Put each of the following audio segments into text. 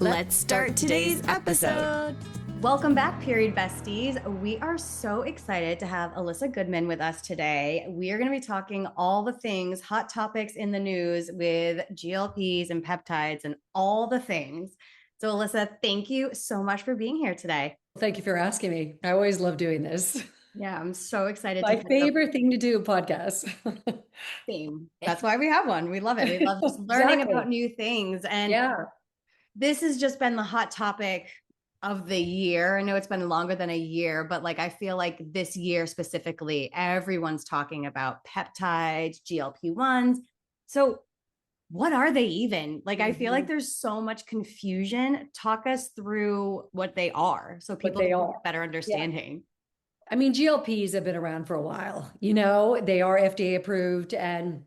Let's start today's episode. Welcome back, Period Besties. We are so excited to have Elissa Goodman with us today. We are going to be talking all the things, hot topics in the news with GLPs and peptides and all the things. So Elissa, thank you so much for being here today. Thank you for asking me. I always love doing this. Yeah, I'm so excited. My favorite thing to do, podcasts. Same. That's why we have one. We love it. We love just learning about new things. And this has just been the hot topic of the year. I know it's been longer than a year, but like I feel like this year specifically, everyone's talking about peptides, GLP-1s. So what are they even? Like, I feel like there's so much confusion. Talk us through what they are so people can get a better understanding. I mean, GLPs have been around for a while. You know, they are FDA approved, and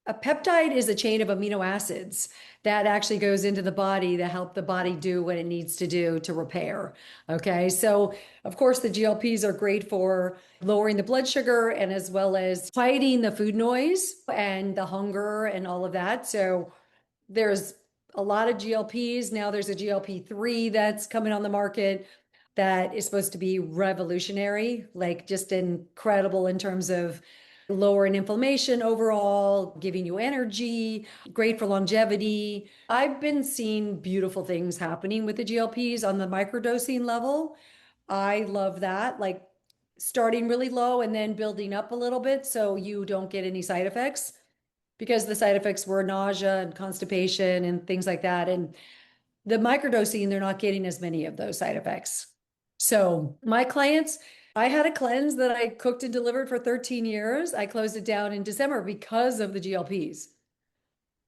a peptide is a chain of amino acids that actually goes into the body to help the body do what it needs to do to repair. Okay. So of course the GLPs are great for lowering the blood sugar and as well as fighting the food noise and the hunger and all of that. So there's a lot of GLPs. Now there's a GLP-3 that's coming on the market that is supposed to be revolutionary, like just incredible in terms of lowering inflammation overall, giving you energy, great for longevity. I've been seeing beautiful things happening with the GLPs on the microdosing level. I love that, like starting really low and then building up a little bit so you don't get any side effects, because the side effects were nausea and constipation and things like that. And the microdosing, they're not getting as many of those side effects. So my clients, I had a cleanse that I cooked and delivered for 13 years. I closed it down in December because of the GLPs.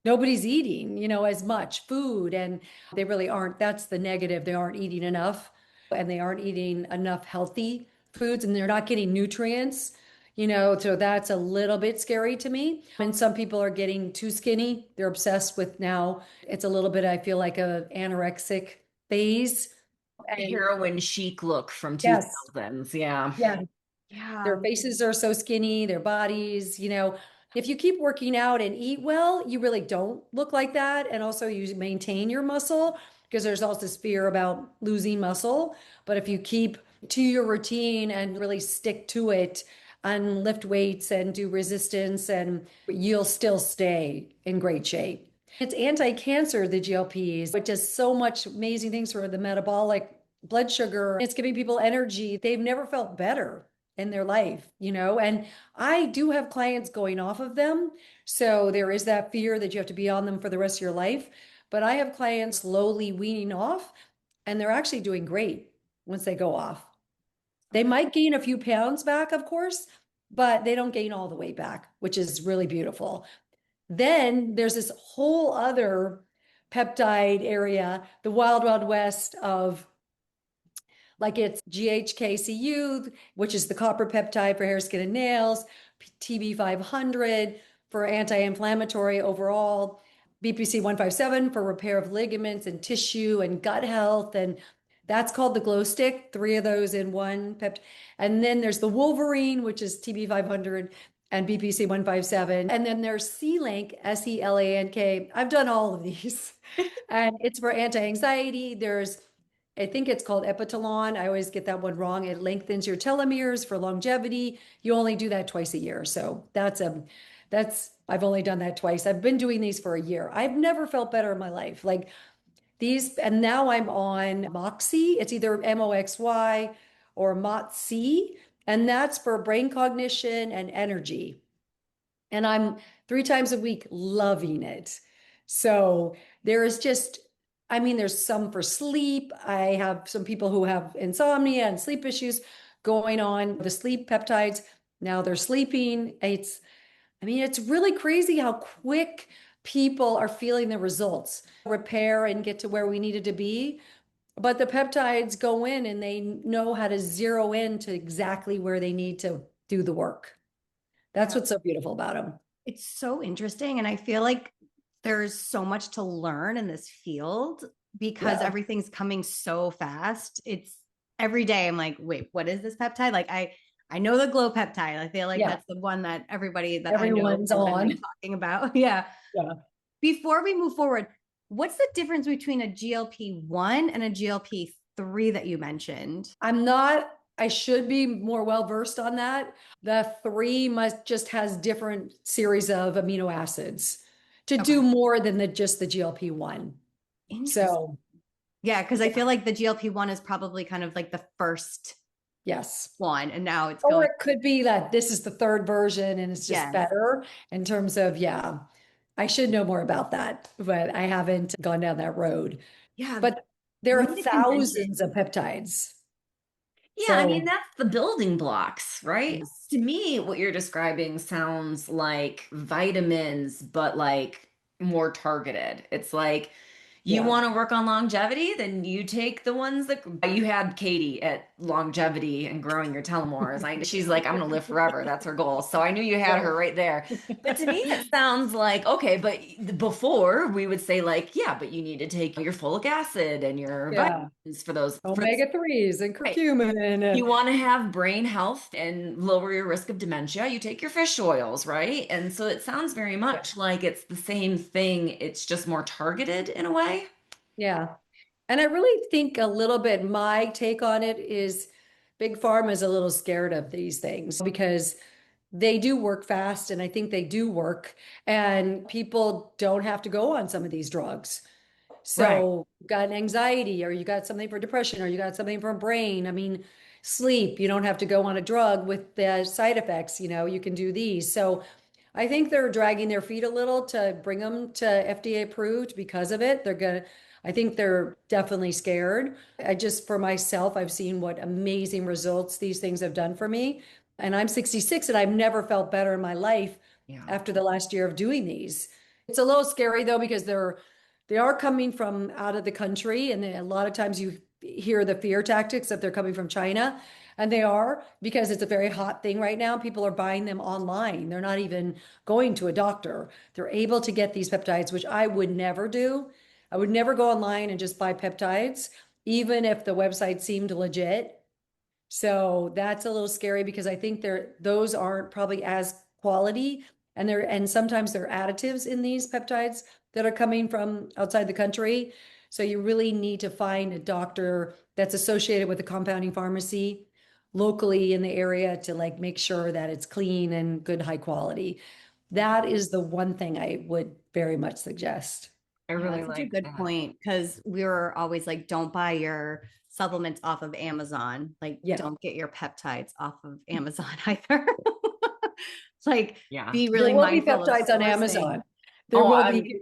Nobody's eating, you know, as much food, and they really aren't. That's the negative. They aren't eating enough, and they aren't eating enough healthy foods, and they're not getting nutrients, you know, so that's a little bit scary to me. And some people are getting too skinny. They're obsessed with now. It's a little bit, I feel like, a anorexic phase. Heroin chic look from 2000s. Yeah. Their faces are so skinny, their bodies, you know, if you keep working out and eat well, you really don't look like that. And also you maintain your muscle, because there's also this fear about losing muscle. But if you keep to your routine and really stick to it and lift weights and do resistance, and you'll still stay in great shape. It's anti-cancer, the GLPs, which does so much amazing things for the metabolic blood sugar. It's giving people energy. They've never felt better in their life, you know, and I do have clients going off of them. So there is that fear that you have to be on them for the rest of your life. But I have clients slowly weaning off, and they're actually doing great once they go off. They might gain a few pounds back, of course, but they don't gain all the weight back, which is really beautiful. Then there's this whole other peptide area, the wild, wild west of, like, it's GHK-Cu, which is the copper peptide for hair, skin, and nails, TB500 for anti-inflammatory overall, BPC-157 for repair of ligaments and tissue and gut health. And that's called the glow stick, 3 of those in one peptide. And then there's the Wolverine, which is TB500 and BPC-157. And then there's Selank, Selank. I've done all of these. And it's for anti-anxiety. There's, I think it's called Epitalon. I always get that one wrong. It lengthens your telomeres for longevity. You only do that twice a year. So I've only done that twice. I've been doing these for a year. I've never felt better in my life. Like these, and now I'm on Moxie. It's either Moxy or Mot-C. And that's for brain cognition and energy. And I'm 3 times a week loving it. So there is just, I mean, there's some for sleep. I have some people who have insomnia and sleep issues going on the sleep peptides. Now they're sleeping. It's really crazy how quick people are feeling the results, repair and get to where we needed to be. But the peptides go in and they know how to zero in to exactly where they need to do the work. That's what's so beautiful about them. It's so interesting. And I feel like there's so much to learn in this field because everything's coming so fast. It's every day I'm like, wait, what is this peptide? Like I know the glow peptide. I feel like that's the one that everyone's on talking about. Yeah. Before we move forward, What's the difference between a GLP-1 and a GLP-3 that you mentioned? I should be more well-versed on that. The 3 just has different series of amino acids to do more than just the GLP-1. So yeah, because I feel like the GLP-1 is probably kind of like the first one, and now it's or it could be that this is the 3rd version and it's just better in terms of, I should know more about that, but I haven't gone down that road. Yeah. But there are thousands of peptides. Yeah, I mean, that's the building blocks, right? Yes. To me, what you're describing sounds like vitamins, but like more targeted. It's like, you want to work on longevity, then you take the ones that you had Katie at longevity and growing your telomeres. She's like, I'm going to live forever. That's her goal. So I knew you had her right there. But to me, it sounds like, okay, but before we would say like, yeah, but you need to take your folic acid and your vitamins for those omega-3s and curcumin. Right. You want to have brain health and lower your risk of dementia. You take your fish oils, right? And so it sounds very much like it's the same thing. It's just more targeted in a way. Yeah. And I really think a little bit my take on it is Big Pharma is a little scared of these things because they do work fast and I think they do work and people don't have to go on some of these drugs. So you got an anxiety or you got something for depression or you got something for brain. I mean, sleep, you don't have to go on a drug with the side effects, you can do these. So I think they're dragging their feet a little to bring them to FDA approved because of it. I think they're definitely scared. For myself, I've seen what amazing results these things have done for me. And I'm 66 and I've never felt better in my life after the last year of doing these. It's a little scary though, because they are coming from out of the country. And a lot of times you hear the fear tactics that they're coming from China. And they are, because it's a very hot thing right now. People are buying them online. They're not even going to a doctor. They're able to get these peptides, which I would never do. I would never go online and just buy peptides, even if the website seemed legit. So that's a little scary because I think those aren't probably as quality, and sometimes there are additives in these peptides that are coming from outside the country. So you really need to find a doctor that's associated with a compounding pharmacy locally in the area to like make sure that it's clean and good high quality. That is the one thing I would very much suggest. I really that's like such a good point, because we were always like, don't buy your supplements off of Amazon. Like, don't get your peptides off of Amazon either. It's like, be really mindful of peptides on Amazon. There will be.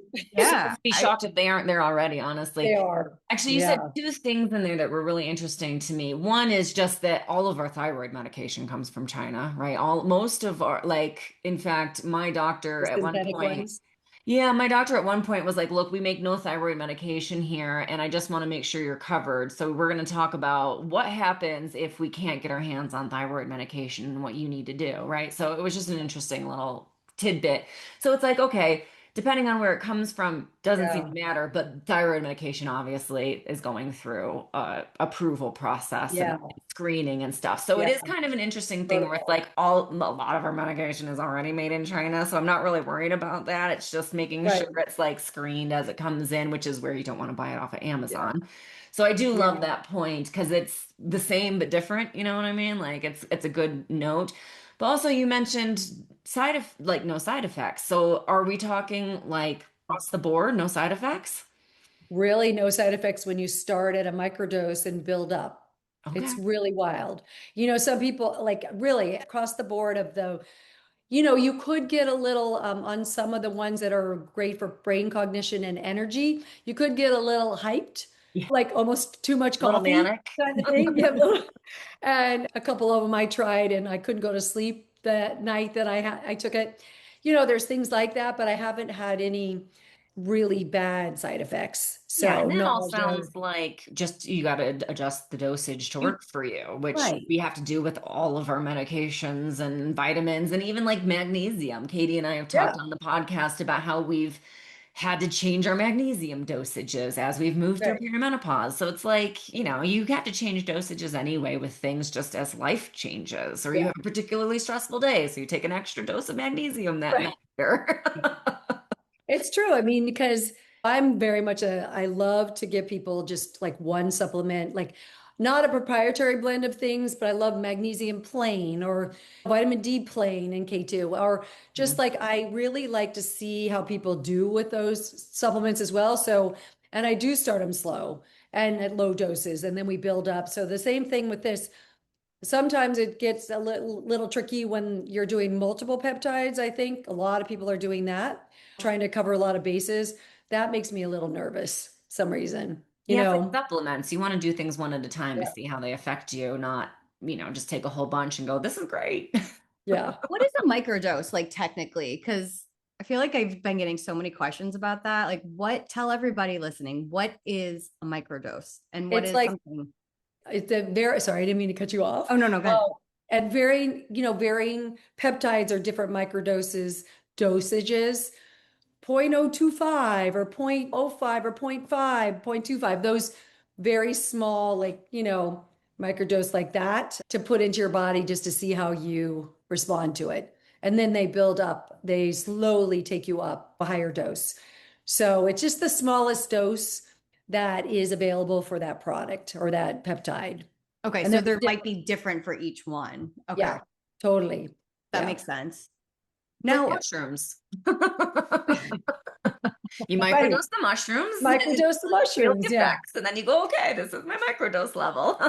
Be shocked if they aren't there already, honestly. They are. Actually, you said 2 things in there that were really interesting to me. One is just that all of our thyroid medication comes from China, right? Most of our, in fact, my doctor at one point. Yeah, my doctor at one point was like, look, we make no thyroid medication here, and I just want to make sure you're covered. So we're going to talk about what happens if we can't get our hands on thyroid medication and what you need to do, right? So it was just an interesting little tidbit. So it's like, okay, depending on where it comes from, doesn't seem to matter, but thyroid medication obviously is going through approval process and screening and stuff. So it is kind of an interesting thing where it's like a lot of our medication is already made in China. So I'm not really worried about that. It's just making sure it's like screened as it comes in, which is where you don't want to buy it off of Amazon. So I do love that point because it's the same but different. You know what I mean? Like it's a good note. But also you mentioned no side effects. So are we talking like across the board, no side effects? Really no side effects when you start at a microdose and build up. Okay. It's really wild. Some people like really across the board you could get a little on some of the ones that are great for brain cognition and energy. You could get a little hyped, like almost too much coffee kind of thing. And a couple of them I tried and I couldn't go to sleep that night that I took it. There's things like that, but I haven't had any really bad side effects. So that all sounds like just you got to adjust the dosage to work for you, which we have to do with all of our medications and vitamins and even like magnesium. Katie and I have talked on the podcast about how we've had to change our magnesium dosages as we've moved through perimenopause. So it's like, you have to change dosages anyway with things just as life changes, or you have a particularly stressful day. So you take an extra dose of magnesium that night. It's true. I mean, because I'm very much I love to give people just like one supplement, like not a proprietary blend of things, but I love magnesium plain or vitamin D plain and K2, or just like I really like to see how people do with those supplements as well. So, and I do start them slow and at low doses, and then we build up. So the same thing with this. Sometimes it gets a little tricky when you're doing multiple peptides. I think a lot of people are doing that, trying to cover a lot of bases. That makes me a little nervous some reason, you Yeah, it's know. like supplements. You want to do things one at a time to see how they affect you, not, just take a whole bunch and go, this is great. Yeah. What is a microdose like technically? Because I feel like I've been getting so many questions about that. Like, tell everybody listening, what is a microdose and what It's is like something? it's a very, sorry, I didn't mean to cut you off. Oh, no, go ahead. And varying peptides are different microdoses, dosages, 0.025 or 0.05 or 0.5, 0.25, those very small, like, microdose like that to put into your body just to see how you respond to it. And then they build up, they slowly take you up a higher dose. So it's just the smallest dose that is available for that product or that peptide. Okay, And so there might be different for each one. Okay. Yeah, totally. That makes sense. Now, Now, mushrooms. You microdose the mushrooms. Microdose the mushrooms, yeah. Effects, and then you go, okay, this is my microdose level.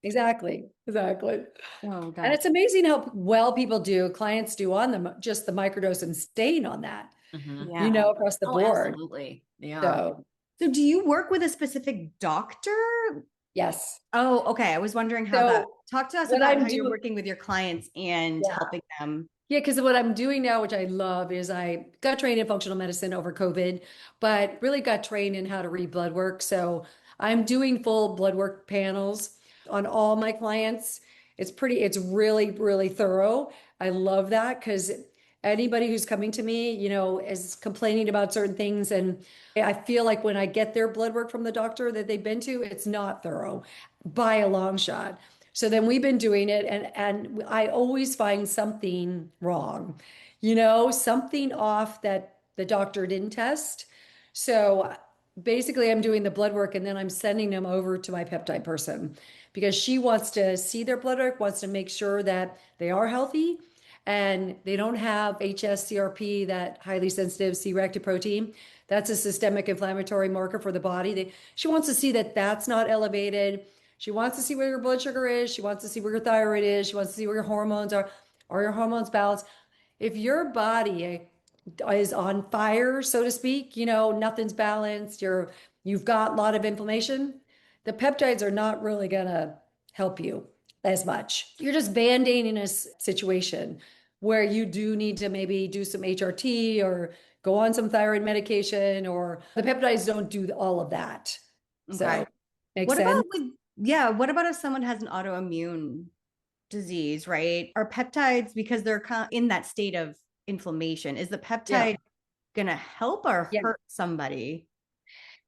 Exactly. Oh, And it's amazing how well people do, clients do on them, just the microdose and staying on that, across the board. Absolutely. Yeah. So do you work with a specific doctor? Yes. Oh, okay. I was wondering how talk to us about how you're working with your clients and helping them. Yeah, because what I'm doing now, which I love, is I got trained in functional medicine over COVID, but really got trained in how to read blood work. So I'm doing full blood work panels on all my clients. It's really, really thorough. I love that because anybody who's coming to me, is complaining about certain things. And I feel like when I get their blood work from the doctor that they've been to, it's not thorough by a long shot. So then we've been doing it, and I always find something wrong, something off that the doctor didn't test. So basically, I'm doing the blood work and then I'm sending them over to my peptide person because she wants to see their blood work, wants to make sure that they are healthy and they don't have HSCRP, that highly sensitive C-reactive protein. That's a systemic inflammatory marker for the body. She wants to see that that's not elevated. She wants to see where your blood sugar is. She wants to see where your thyroid is. She wants to see where your hormones are. Are your hormones balanced? If your body is on fire, so to speak, nothing's balanced, you've got a lot of inflammation, the peptides are not really gonna help you as much. You're just band-aiding a situation where you do need to maybe do some HRT or go on some thyroid medication, or the peptides don't do all of that. Okay. So makes sense. What about if someone has an autoimmune disease, right? Are peptides, because they're in that state of inflammation, is the peptide gonna help or hurt somebody?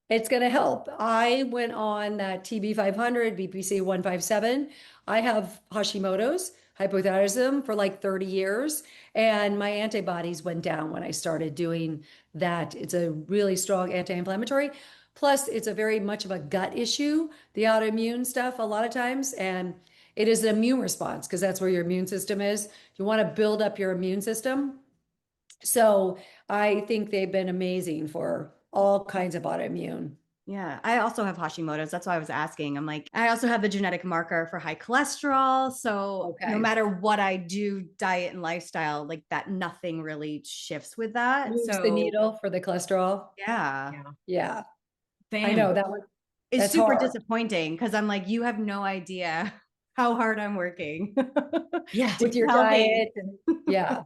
It's going to help. I went on that TB 500, BPC 157. I have Hashimoto's, hypothyroidism, for like 30 years. And my antibodies went down when I started doing that. It's a really strong anti-inflammatory. Plus, it's a very much of a gut issue, the autoimmune stuff, a lot of times. And it is an immune response because that's where your immune system is. You want to build up your immune system. So I think they've been amazing for all kinds of autoimmune. Yeah, I also have Hashimoto's. That's why I was asking. I'm like, I also have the genetic marker for high cholesterol. So no matter what I do, diet and lifestyle, like that, nothing really shifts with that. Moves the needle for the cholesterol. Yeah. I know that one. It's super disappointing because I'm like, you have no idea how hard I'm working. With your diet. Yeah.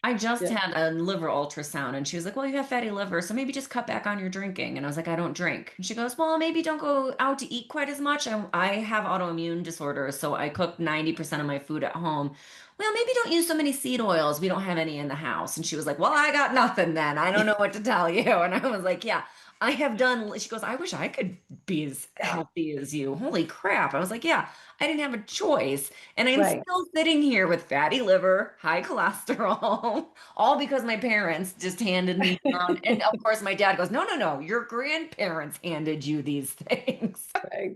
I just had a liver ultrasound and she was like, well, you have fatty liver, so maybe just cut back on your drinking. And I was like, I don't drink. And she goes, well, maybe don't go out to eat quite as much. I have autoimmune disorders, so I cook 90% of my food at home. Well, maybe don't use so many seed oils. We don't have any in the house. And she was like, well, I got nothing then. I don't know what to tell you. And I was like, yeah, I have done, she goes, I wish I could be as healthy as you. Holy crap. I was like, yeah, I didn't have a choice. And I'm Right. still sitting here with fatty liver, high cholesterol, all because my parents just handed me down. And of course, my dad goes, no, no, no, your grandparents handed you these things. Right.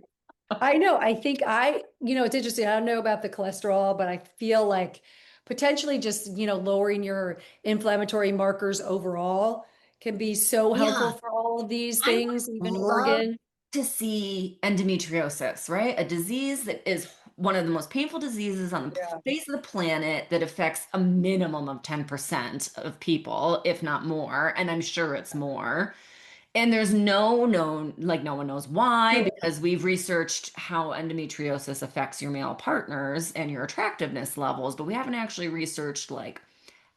I know. I think it's interesting. I don't know about the cholesterol, but I feel like potentially just, lowering your inflammatory markers overall can be so helpful Yeah, for all of these I things, would even love organ. to see endometriosis, right? A disease that is one of the most painful diseases on the Yeah. face of the planet that affects a minimum of 10% of people, if not more. And I'm sure it's more. And there's no known, like no one knows why, because we've researched how endometriosis affects your male partners and your attractiveness levels, but we haven't actually researched like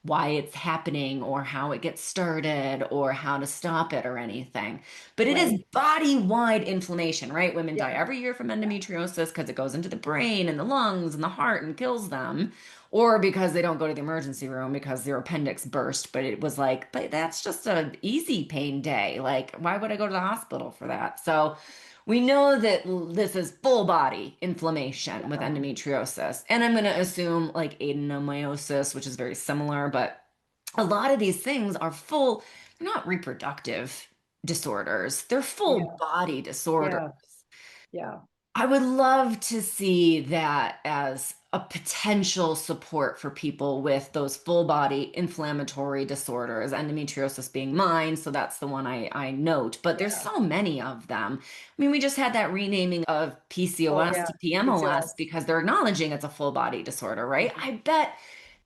why it's happening or how it gets started or how to stop it or anything. But it is Right. body-wide inflammation, right? Women die Yeah. every year from endometriosis because it goes into the brain and the lungs and the heart and kills them, or because they don't go to the emergency room because their appendix burst. But it was like, but that's just an easy pain day. Like, why would I go to the hospital for that? So we know that this is full body inflammation with endometriosis. And I'm going to assume like adenomyosis, which is very similar, but a lot of these things are full, they're not reproductive disorders, they're full Yeah. body disorders. Yeah. Yeah. I would love to see that as a potential support for people with those full body inflammatory disorders, endometriosis being mine. So that's the one I note, but there's Yeah. so many of them. I mean, we just had that renaming of Oh, PCOS yeah. to PMOS PCOS. because they're acknowledging it's a full body disorder, right? I bet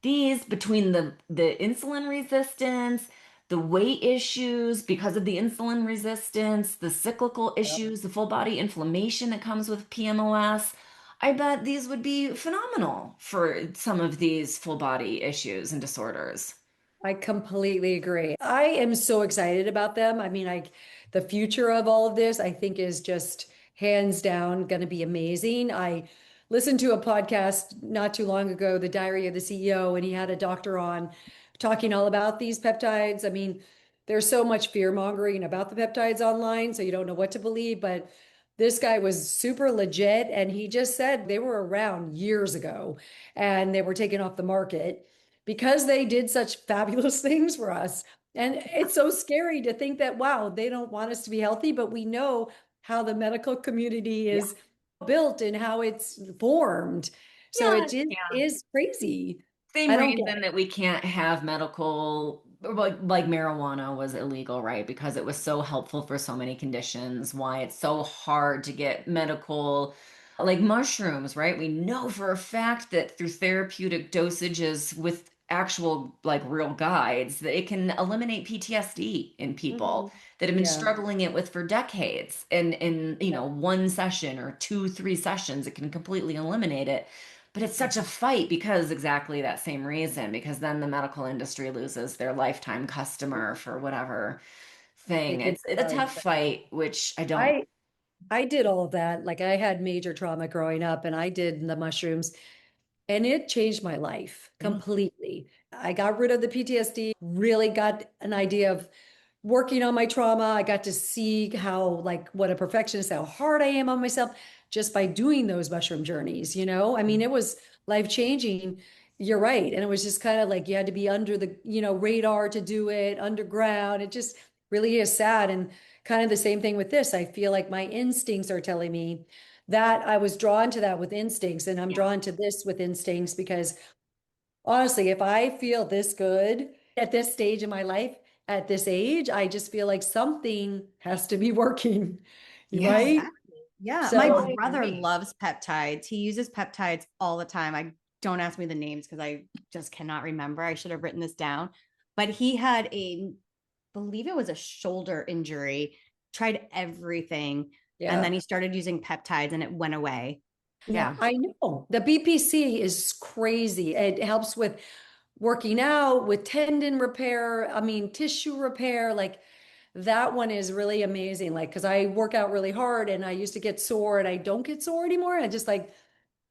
these between the insulin resistance, the weight issues because of the insulin resistance, the cyclical issues, the full body inflammation that comes with PMOS. I bet these would be phenomenal for some of these full body issues and disorders. I completely agree. I am so excited about them. I mean, the future of all of this, I think, is just hands down going to be amazing. I listened to a podcast not too long ago, The Diary of the CEO, and he had a doctor on talking all about these peptides. I mean, there's so much fear mongering about the peptides online, so you don't know what to believe, but this guy was super legit, and he just said they were around years ago and they were taken off the market because they did such fabulous things for us. And it's so scary to think that, wow, they don't want us to be healthy, but we know how the medical community Yeah. is built and how it's formed. So Yeah, it is crazy. same I don't get reason that we can't have medical, like marijuana was illegal, right? Because it was so helpful for so many conditions, why it's so hard to get medical, like mushrooms, right? We know for a fact that through therapeutic dosages with actual, like real guides, that it can eliminate PTSD in it. people that have been Yeah. struggling it with for decades. And in, one session or two, three sessions, it can completely eliminate it. But it's such a fight because exactly that same reason, because then the medical industry loses their lifetime customer for whatever thing. It It's a does. tough fight, which I don't. I I did all of that. Like I had major trauma growing up and I did the mushrooms. And it changed my life Yeah. completely. I got rid of the PTSD, really got an idea of working on my trauma. I got to see how, like, what a perfectionist, how hard I am on myself just by doing those mushroom journeys. I mean, it was life changing. You're right. And it was just kind of like you had to be under the, radar to do it, underground. It just really is sad. And kind of the same thing with this. I feel like my instincts are telling me that I was drawn to that with instincts, and I'm Yeah. drawn to this with instincts because honestly, if I feel this good at this stage in my life, at this age, I just feel like something has to be working, Yeah. right? Exactly. Yeah. My No, So, I brother agree. loves peptides. He uses peptides all the time. I don't ask me the names because I just cannot remember. I should have written this down. But he had believe it was a shoulder injury, tried everything. And yeah. then he started using peptides and it went away. Yeah, Yeah. I know. The BPC is crazy. It helps with working out, with tendon repair, I mean, tissue repair. Like that one is really amazing. Like, because I work out really hard and I used to get sore and I don't get sore anymore. I just like,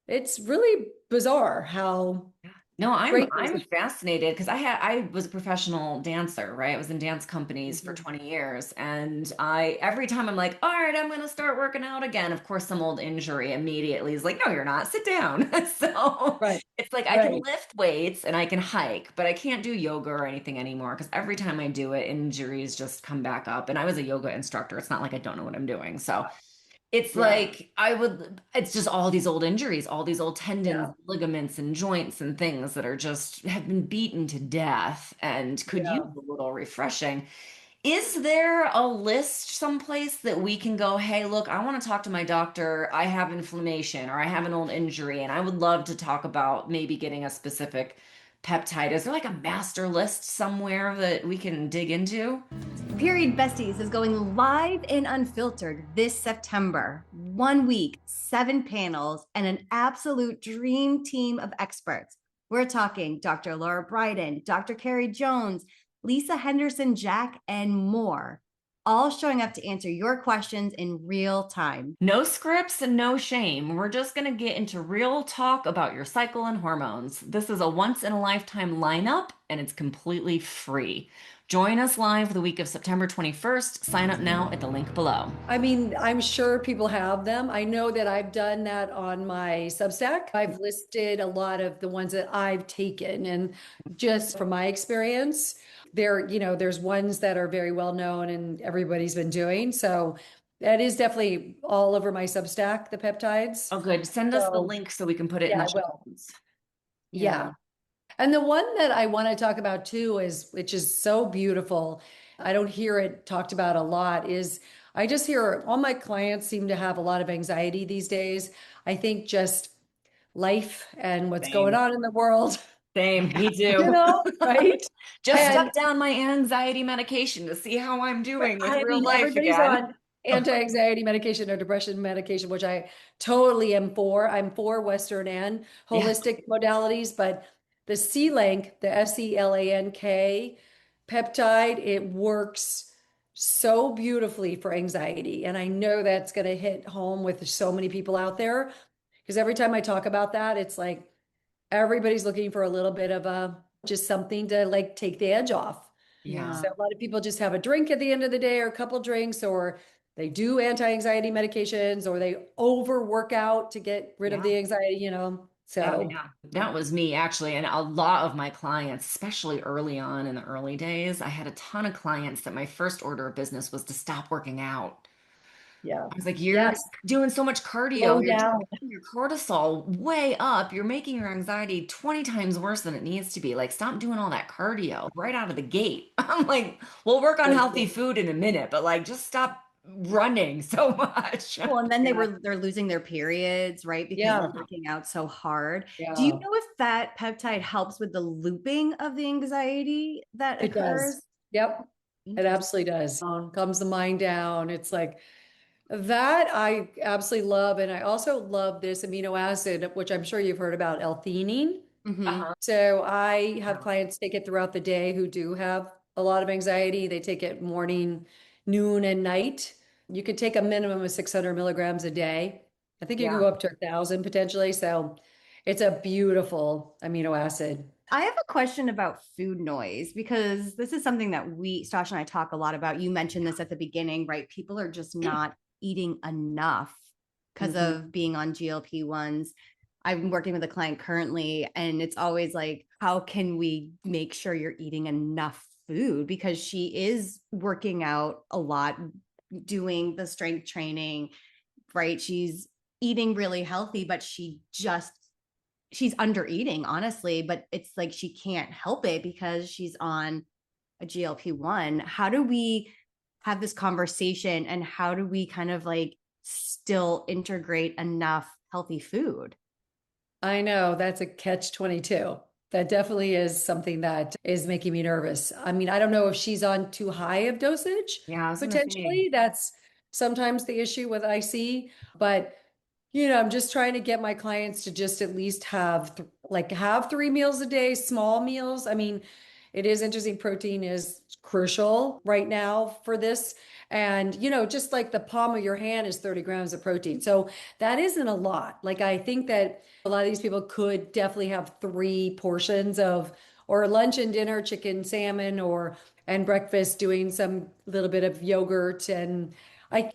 it's really bizarre how No, Great I'm business. fascinated because I was a professional dancer, right? I was in dance companies for 20 years. And every time I'm like, all right, I'm gonna start working out again. Of course, some old injury immediately is like, no, you're not, sit down. So Right. it's like I can Right. lift weights and I can hike, but I can't do yoga or anything anymore because every time I do it, injuries just come back up. And I was a yoga instructor. It's not like I don't know what I'm doing. So it's like it's just all these old injuries, all these old tendons, Yeah. ligaments, and joints and things that are just have been beaten to death and could use Yeah. a little refreshing. Is there a list someplace that we can go, hey, look, I want to talk to my doctor. I have inflammation or I have an old injury and I would love to talk about maybe getting a specific peptide. Is there like a master list somewhere that we can dig into? Period Besties is going live and unfiltered this September. 1 week, 7 panels, and an absolute dream team of experts. We're talking Dr. Laura Bryden, Dr. Carrie Jones, Lisa Henderson Jack, and more, all showing up to answer your questions in real time. No scripts and no shame. We're just going to get into real talk about your cycle and hormones. This is a once in a lifetime lineup and it's completely free. Join us live the week of September 21st. Sign up now at the link below. I mean, I'm sure people have them. I know that I've done that on my Substack. I've listed a lot of the ones that I've taken, and just from my experience, there's ones that are very well known and everybody's been doing. So that is definitely all over my Substack, the peptides. Oh, good. Send us the So link so we can put it in yeah, the I show will. notes. Yeah. And the one that I want to talk about too which is so beautiful, I don't hear it talked about a lot, is I just hear all my clients seem to have a lot of anxiety these days. I think just life and what's going Same. on in the world, Same. Me too. right? Just And step down my anxiety medication to see how I'm doing with I real mean, life everybody's again. on anti-anxiety medication or depression medication, which I totally am for. I'm for Western and Yeah. holistic modalities, but the Selank, the Selank peptide, it works so beautifully for anxiety. And I know that's going to hit home with so many people out there because every time I talk about that, it's like everybody's looking for a little bit of just something to like take the edge off. Yeah. So a lot of people just have a drink at the end of the day or a couple drinks, or they do anti-anxiety medications, or they over work out to get rid of Yeah. the anxiety, Oh, So yeah. That was me actually. And a lot of my clients, especially early on in the early days, I had a ton of clients that my first order of business was to stop working out. yeah. I was like, you're Yes. doing so much cardio, Slow you're down. getting your cortisol way up, you're making your anxiety 20 times worse than it needs to be. Like, stop doing all that cardio right out of the gate. I'm like, we'll work on healthy food in a minute, but like, just stop running so much. Well, and then they're losing their periods, right? Because Yeah. they're working out so hard. Do you Yeah. know if that peptide helps with the looping of the anxiety that It does. occurs? Yep. It Interesting. absolutely does. Calms the mind down. It's like that I absolutely love. And I also love this amino acid, which I'm sure you've heard about, L-theanine. Mm-hmm. Uh-huh. So I have clients take it throughout the day who do have a lot of anxiety. They take it morning, noon, and night. You could take a minimum of 600 milligrams a day. I think you can Yeah. go up to 1,000 potentially. So it's a beautiful amino acid. I have a question about food noise because this is something that Stash and I talk a lot about. You mentioned this at the beginning, right? People are just not eating enough because of being on GLP-1s. I'm working with a client currently, and it's always like, how can we make sure you're eating enough food? Because she is working out a lot, doing the strength training, right? She's eating really healthy, but she's under eating, honestly, but it's like she can't help it because she's on a GLP-1. How do we have this conversation, and how do we kind of like still integrate enough healthy food? I know that's a catch 22. That definitely is something that is making me nervous. I mean, I don't know if she's on too high of dosage, Yeah, I was gonna say. potentially. That's sometimes the issue with IC, but I'm just trying to get my clients to just at least have 3 meals a day, small meals. I mean, it is interesting. Protein is crucial right now for this. And, you know, just like the palm of your hand is 30 grams of protein. So that isn't a lot. Like, I think that a lot of these people could definitely have 3 portions of, or lunch and dinner, chicken, salmon, or, and breakfast doing some little bit of yogurt. And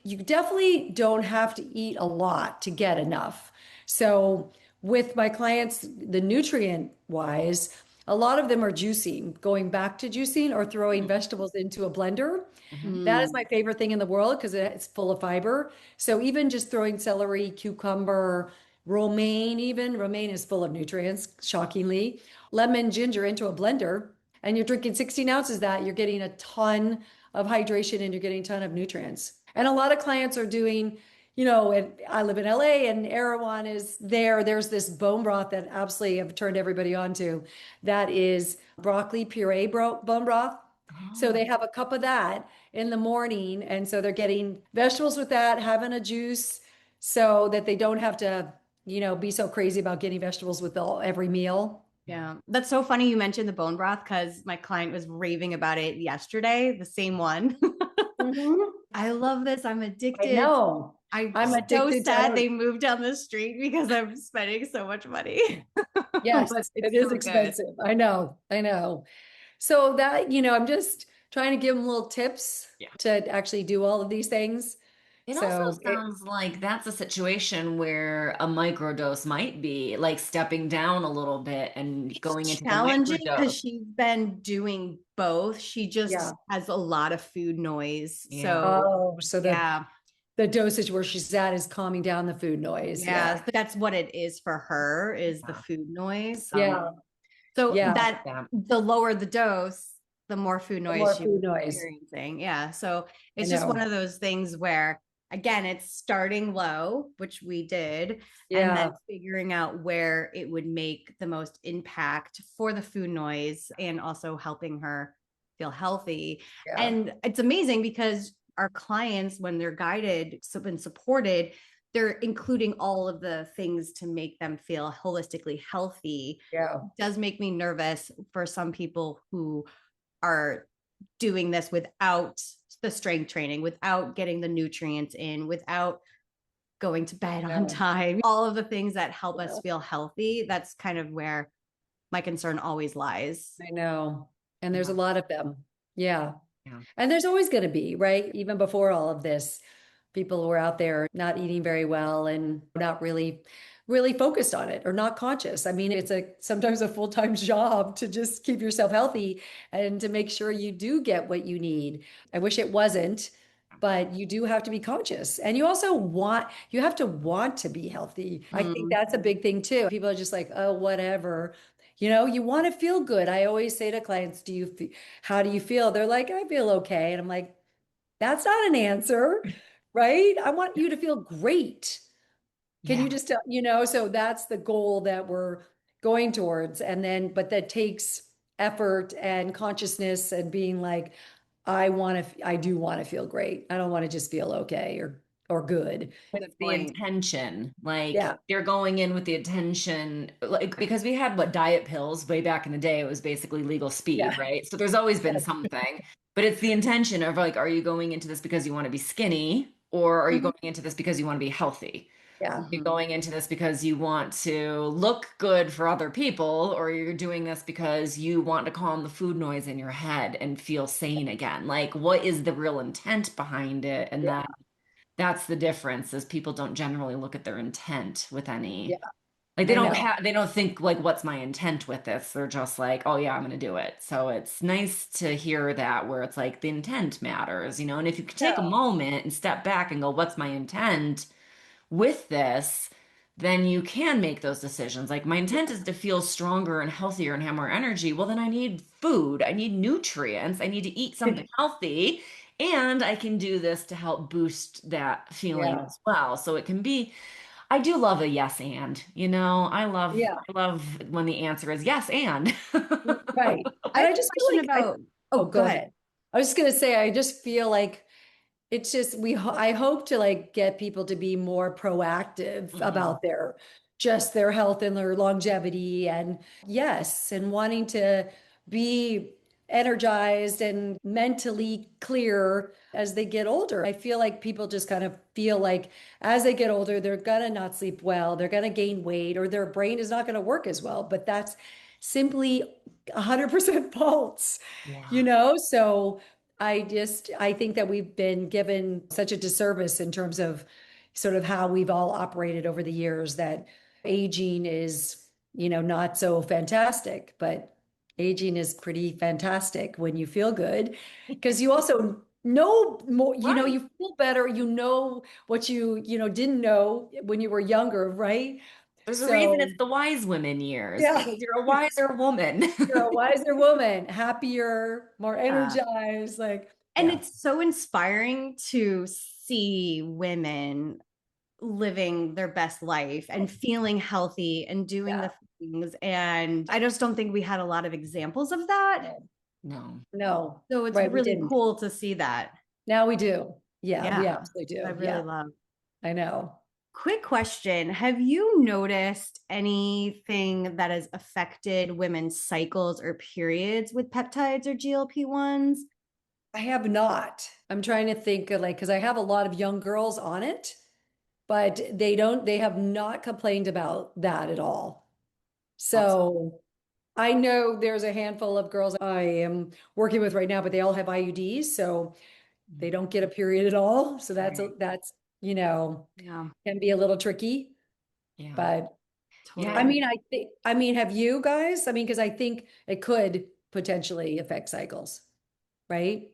you definitely don't have to eat a lot to get enough. So with my clients, the nutrient wise, a lot of them are juicing, going back to juicing or throwing vegetables into a blender. That is my favorite thing in the world because it's full of fiber. So even just throwing celery, cucumber, romaine is full of nutrients, shockingly. Lemon, ginger into a blender, and you're drinking 16 ounces of that, you're getting a ton of hydration and you're getting a ton of nutrients. And a lot of clients are doing, you know, I live in LA and Erewhon is there. There's this bone broth that absolutely have turned everybody on to. That is broccoli puree bone broth. So they have a cup of that in the morning. And so they're getting vegetables with that, having a juice so that they don't have to, you know, be so crazy about getting vegetables with every meal. Yeah, that's so funny you mentioned the bone broth because my client was raving about it yesterday, the same one. I love this. I'm addicted. I know. I'm so sad they moved down the street because I'm spending so much money. Yes, it is expensive. I know. So that, you know, I'm just trying to give them little tips to actually do all of these things. It also sounds like that's a situation where a microdose might be like stepping down a little bit and going into challenging because she's been doing both. She just has a lot of food noise. So the dosage where she's at is calming down the food noise. Yeah, that's what it is for her, is the food noise. So that the lower the dose, the more food noise she's experiencing. Yeah. So it's just one of those things where, again, it's starting low, which we did, and then figuring out where it would make the most impact for the food noise and also helping her feel healthy. And it's amazing because our clients, when they're guided and supported, they're including all of the things to make them feel holistically healthy. It does make me nervous for some people who are doing this without the strength training, without getting the nutrients in, without going to bed on time, all of the things that help us feel healthy. That's kind of where my concern always lies. I know. And there's a lot of them. Yeah. And there's always going to be, right? Even before all of this, people were out there not eating very well and not really focused on it or not conscious. I mean, it's sometimes a full-time job to just keep yourself healthy and to make sure you do get what you need. I wish it wasn't, but you do have to be conscious. And you also you have to want to be healthy. I think that's a big thing too. People are just like, oh, whatever. You know, you want to feel good. I always say to clients, how do you feel? They're like, I feel okay. And I'm like, that's not an answer, right? I want you to feel great. Can you just, you know, so that's the goal that we're going towards. And then, but that takes effort and consciousness and being like, I do want to feel great. I don't want to just feel okay or good. It's the intention. Like they're going in with the intention, like, because we had diet pills way back in the day. It was basically legal speed, right? So there's always been something, but it's the intention of like, are you going into this because you want to be skinny, or are you going into this because you want to be healthy? You're going into this because you want to look good for other people, or you're doing this because you want to calm the food noise in your head and feel sane again. Like, what is the real intent behind it? And that's the difference, is people don't generally look at their intent with any, like they don't think like, what's my intent with this? They're just like, oh yeah, I'm going to do it. So it's nice to hear that, where it's like the intent matters, you know, and if you can take a moment and step back and go, what's my intent with this, then you can make those decisions. Like, my intent is to feel stronger and healthier and have more energy. Well, then I need food. I need nutrients. I need to eat something healthy. And I can do this to help boost that feeling as well. So it can be, I do love a yes and, you know, I love when the answer is yes and. Right. I have just question about, go ahead. I was just going to say, I just feel like it's just, I hope to like get people to be more proactive about their health and their longevity, and wanting to be energized and mentally clear as they get older. I feel like people just kind of feel like as they get older, they're gonna not sleep well, they're gonna gain weight, or their brain is not gonna work as well. But that's simply 100% false, So I think that we've been given such a disservice in terms of sort of how we've all operated over the years, that aging is, not so fantastic, but aging is pretty fantastic when you feel good, because you also know more, you feel better, what didn't know when you were younger, right? There's a reason it's the wise women years, because you're a wiser woman. You're a wiser woman, happier, more energized, and it's so inspiring to see women living their best life and feeling healthy and doing the things. And I just don't think we had a lot of examples of that. No. So it's really cool to see that. Now we do. Yeah, we absolutely do. I really love. I know. Quick question. Have you noticed anything that has affected women's cycles or periods with peptides or GLP-1s? I have not. I'm trying to think of because I have a lot of young girls on it, but they have not complained about that at all. So I know there's a handful of girls I am working with right now, but they all have IUDs, so they don't get a period at all. So that's can be a little tricky. Yeah. But totally. I mean, have you guys? Because I think it could potentially affect cycles, right?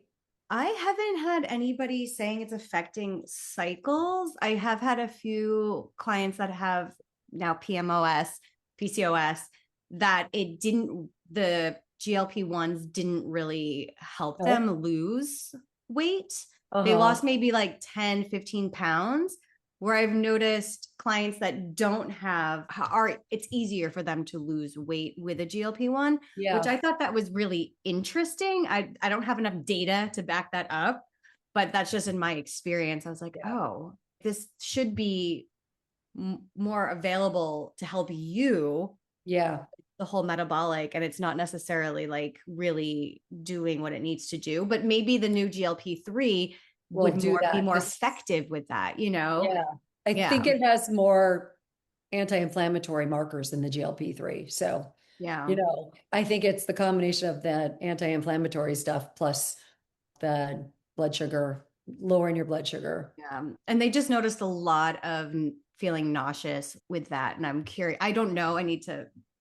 I haven't had anybody saying it's affecting cycles. I have had a few clients that have now PMOS, PCOS, that the GLP-1s didn't really help them lose weight. They lost maybe like 10, 15 pounds, where I've noticed clients that it's easier for them to lose weight with a GLP-1, which I thought that was really interesting. I don't have enough data to back that up, but that's just in my experience. I was like, oh, this should be more available to help you. Yeah. The whole metabolic, and it's not necessarily like really doing what it needs to do, but maybe the new GLP-3 would be more effective with that, Yeah. I think it has more anti-inflammatory markers than the GLP-3. So, I think it's the combination of the anti-inflammatory stuff plus the blood sugar, lowering your blood sugar. Yeah. And they just noticed a lot of feeling nauseous with that. And I'm curious, I don't know.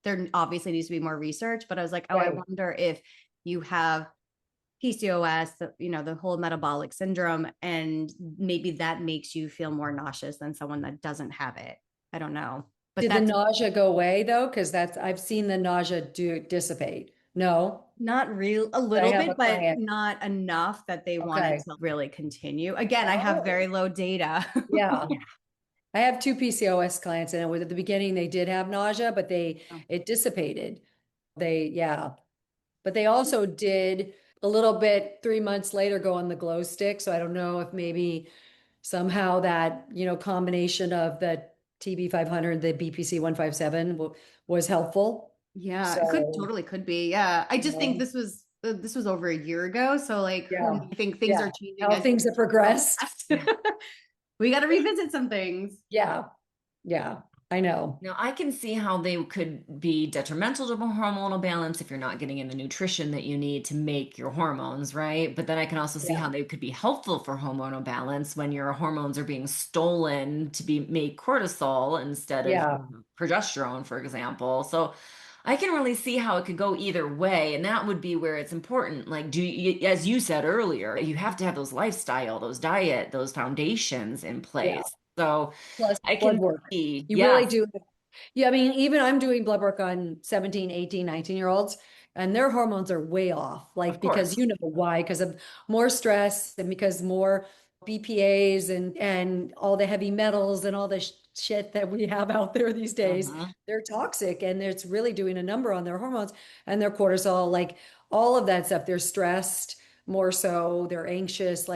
There obviously needs to be more research, but I was like, I wonder if you have PCOS, the whole metabolic syndrome, and maybe that makes you feel more nauseous than someone that doesn't have it. I don't know. But did the nausea go away though? Because I've seen the nausea dissipate. No, not real, a little bit, but not enough that they wanted to really continue. Again, I have very low data. Yeah. I have 2 PCOS clients, and at the beginning they did have nausea, but it dissipated. But they also did a little bit 3 months later go on the glow stick. So I don't know if maybe somehow that, combination of the TB500, the BPC 157 was helpful. Yeah, so, it could be. Yeah. I just think this was over a year ago. So I think things are changing. How things have progressed. We got to revisit some things. Yeah. I know. Now, I can see how they could be detrimental to hormonal balance if you're not getting in the nutrition that you need to make your hormones, right? But then I can also see how they could be helpful for hormonal balance when your hormones are being stolen to make cortisol instead of progesterone, for example. So I can really see how it could go either way. And that would be where it's important. Like, as you said earlier, you have to have those lifestyle, those diet, those foundations in place. Yeah. So plus I can work. You really do. Yeah. Even I'm doing blood work on 17, 18, 19-year-olds, and their hormones are way off. Because why? Because of more stress and because more BPAs and all the heavy metals and all the shit that we have out there these days. They're toxic, and it's really doing a number on their hormones and their cortisol, all of that stuff. They're stressed more so, they're anxious,